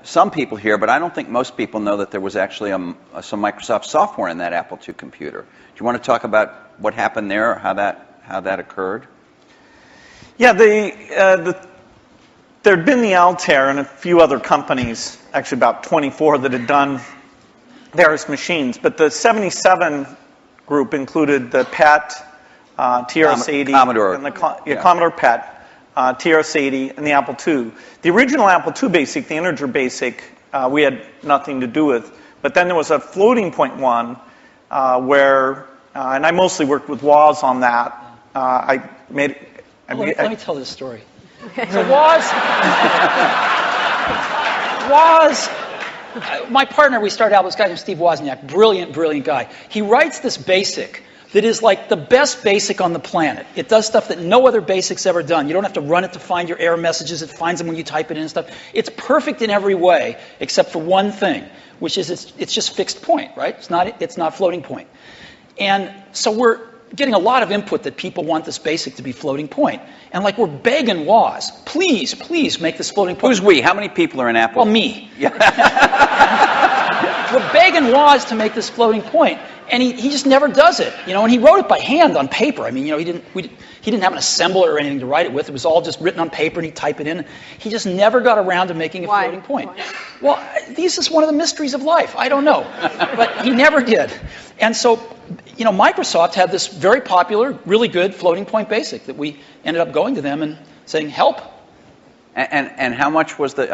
Some people here, but I don't think most people know that there was actually some Microsoft software in that Apple II computer. Do you want to talk about what happened there, or how that occurred? Yeah, there'd been the Altair and a few other companies, actually about 24, that had done various machines. But the 77 group included the PET, TRS-80, Commodore, and Commodore PET, TRS-80, and the Apple II. The original Apple II BASIC, the integer BASIC, we had nothing to do with. But then there was a floating point one where, and I mostly worked with Woz on that. Let me tell this story. Okay. So Woz, my partner, we started out with this guy named Steve Wozniak, brilliant, brilliant guy. He writes this BASIC that is like the best BASIC on the planet. It does stuff that no other BASIC's ever done. You don't have to run it to find your error messages. It finds them when you type it in and stuff. It's perfect in every way, except for one thing, which is it's just fixed point, right? It's not floating point. And so we're getting a lot of input that people want this BASIC to be floating point. And like we're begging Woz, please, please make this floating point. Who's we? How many people are in Apple? Well, me. Yeah. We're begging Woz to make this floating point, and he just never does it. And he wrote it by hand on paper. I mean, he didn't have an assembler or anything to write it with. It was all just written on paper, and he'd type it in. He just never got around to making a floating point. Why? Well, this is one of the mysteries of life. I don't know, but he never did. And so, Microsoft had this very popular, really good floating point BASIC that we ended up going to them and saying, help. And how much was the...